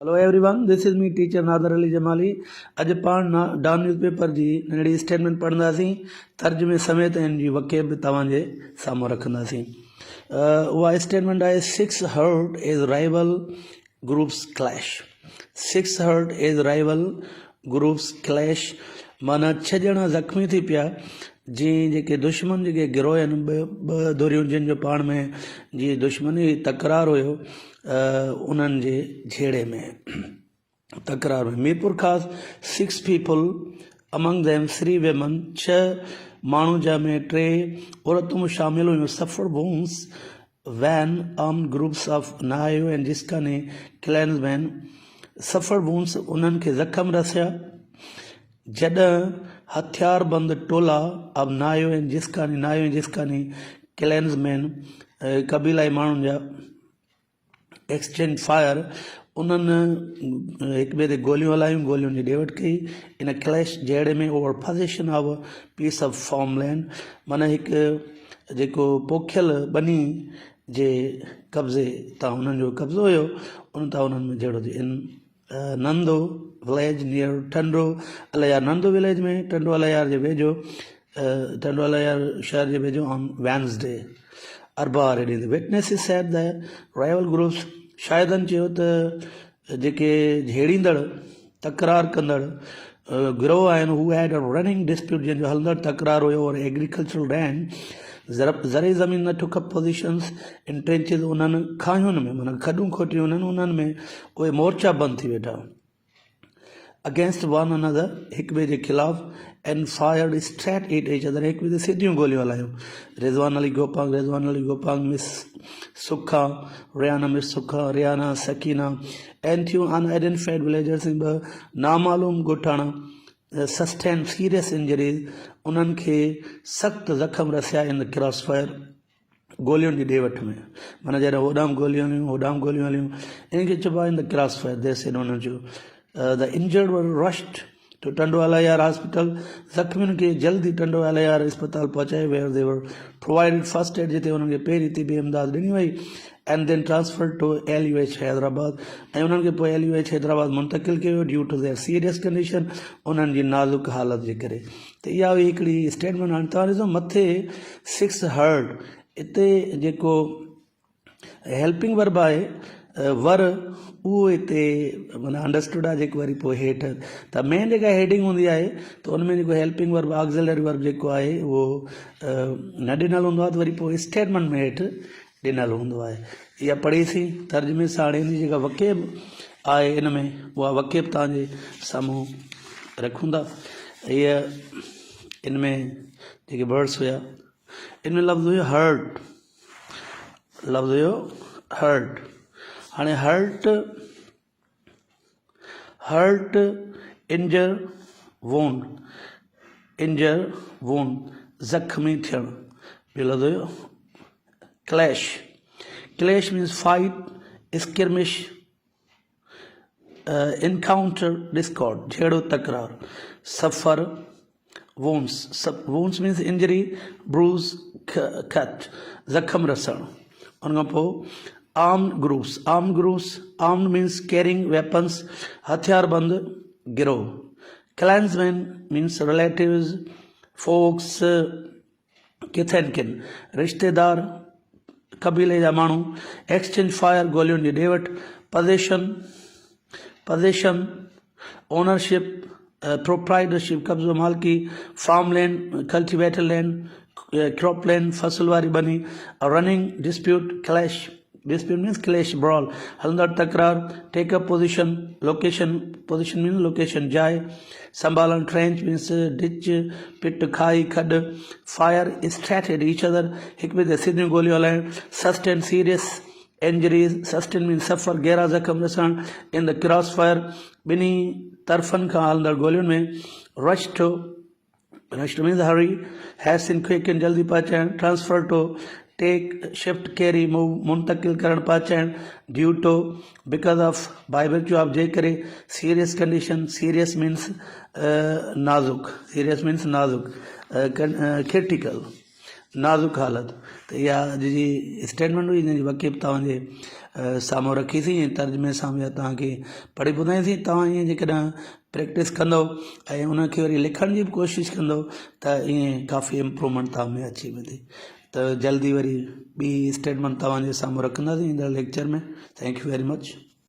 Hello everyone, this is me teacher Nader Ali Jamali. अॼु पाण डान newspaper जी नंढड़ी statement पढ़ंदासीं, तर्जुमे समेत इन जी वके बि तव्हांजे साम्हूं रखंदासीं। उहा स्टेटमेंट आहे 6 hurt as rival groups clash. 6 hurt as rival groups clash माना 6 ॼणा ज़ख़्मी थी पिया जीअं जेके दुश्मन जेके गिरोह आहिनि ॿ धुरियूं जिन जो पाण में जीअं दुश्मनी तकरार हुयो उन्हनि जे झेड़े में तकरार में मीरपुर ख़ासि 6 people among them 3 women 6 माण्हू जा में 3 औरतूं शामिल हुयूं suffered wounds when armed groups of Nayo and Jiskani clansmen suffered wounds उन्हनि खे ज़ख़्म रसिया जॾहिं हथियार बंद टोला अब नायो ऐं जिसकानी क्लैंसमैन कबीलाई माण्हुनि जा एक्सचेंज फायर उन्हनि हिक ॿिए ते गोलियूं हलायूं गोलियुनि जी ॾेवट कई इन क्लैश जहिड़े में over possession of piece of farmland माना हिकु जेको पोखियल बनी जे कब्ज़े तां उन्हनि जो कब्ज़ो हुयो उन तां उन्हनि में जहिड़ो थी इन नंदो विलेज नियर टंडो अलायार नंदो विलेज में टंडो अलायार जे वेझो टंडो अलायार शहर जे वेझो ऑन वेंसडे अरबार ॾींहुं विटनेसिस सेड द राइवल ग्रुप्स शायदनि चयो त जेके झेड़ींदड़ तकरार कंदड़ गिरोह आहिनि हू हैड अ रनिंग डिस्प्यूट जंहिंजो हलंदड़ तकरार हुयो और एग्रीकल्चरल लैंड ज़रे ज़मीन न टुक पोज़ीशन्स इन ट्रेंचिस उन्हनि खायुनि में माना खॾूं खोटियूं उन्हनि में उहे मोर्चा बंदि थी वेठा अगेंस्ट वन अनदर हिक ॿिए जे ख़िलाफ़ and fired straight at each other हिक ॿिए ते सिधियूं गोलियूं हलायूं रिज़वान अली गोपांग मिस सुखा रियाना सकीना एंड थियूं अनआइडेंटिफाइड विलेजर्स इन ॿ नामालूम ॻोठाणा सस्टेन सीरियस इंजरीज़ उन्हनि खे सख़्तु ज़ख़्म रसिया इन द क्रॉस फायर गोलियुनि जी ॾेवट में माना जॾहिं होॾां गोलियूं हलियूं इनखे चइबो आहे इन द क्रॉस फायर देस उन्हनि जो the injured were rushed to Tando Allahyar hospital ज़ख़्मियुनि खे जल्दी टंडो अलायार अस्पताल पहुचाए वेयर दे वर प्रोवाइडेड फर्स्ट एड जिते उन्हनि खे पहिरीं तिबी इमदाद ॾिनी वई and then transfer to LUH Hyderabad ऐं उन्हनि खे पोइ LUH हैदराबाद मुंतकिल कयो due to their serious condition उन्हनि जी नाज़ुक हालत जे करे त इहा हुई हिकिड़ी स्टेटमेंट हाणे तव्हां ॾिसो मथे 6 हर्ट हिते जेको हेल्पिंग वर्ब आहे वर उहो हिते माना अंडरस्टूड आहे जेको वरी पोइ हेठि त मेन जेका हेडिंग हूंदी आहे त उनमें जेको हेल्पिंग वर्ब ऑक्सिलरी वर्ब जेको आहे उहो न ॾिनल हूंदो आहे त वरी पोइ स्टेटमेंट में हेठि ॾिनल हूंदो आहे इहा पढ़ीसीं तर्जुमे सां हाणे इन जेका वकेब आहे इन में उहा वकेब तव्हांजे साम्हूं रखूं था इहा इन में जेके वर्ड्स हुया इन में लफ़्ज़ हुयो हर्ट हाणे हर्ट इंजर वोन ज़ख़्मी थियणु ॿियो लफ़्ज़ हुयो clash means fight skirmish encounter discord झेड़ो तकरार सफ़र वोन्स मीन्स इंजरी ब्रूज खत ज़ख़्म रसणु उन खां पोइ armed means carrying weapons हथियार बंद गिरोह clansmen means relatives folks kith and kin रिश्तेदार कबीले जा माण्हू एक्सचेंज फायर गोलियुनि जी ॾेवट पोज़ीशन ओनरशिप प्रोप्राइटरशिप कब्ज़ो मालकी farm land cultivated land crop land फसल वारी बनी running dispute clash dispute means clash brawl हलंदड़ तकरार take up position means location जाइ संभालण trench means ditch pit खाई खॾ fire straight at each other हिक ॿिए ते सिधियूं गोलियूं हलाइण sustain serious injuries sustain means suffer गहरा ज़ख़्म रसण in the cross fire ॿिन्ही तरफ़नि खां हलंदड़ गोलियुनि में rush to means hurry hasten quick जल्दी पहुचाइण transfer to take shift carry move मुंतकिल करण पहुचाइण due to because of by virtue of जे करे सीरियस कंडीशन सीरियस मीन्स नाज़ुक क्रिटिकल नाज़ुक हालत त इहा अॼु जी स्टेटमेंट हुई हिन जी वकीब तव्हांजे साम्हूं रखीसीं ऐं तर्जुमे सां या तव्हांखे पढ़ी ॿुधाईसीं। तव्हां ईअं जेकॾहिं प्रैक्टिस कंदव ऐं उनखे वरी लिखण जी बि कोशिशि कंदव त ईअं काफ़ी इम्प्रूवमेंट तव्हां में अची वेंदी। त जल्दी वरी ॿी स्टेटमेंट तव्हांजे साम्हूं रखंदासीं ईंदड़ लेक्चर में। Thank U very much.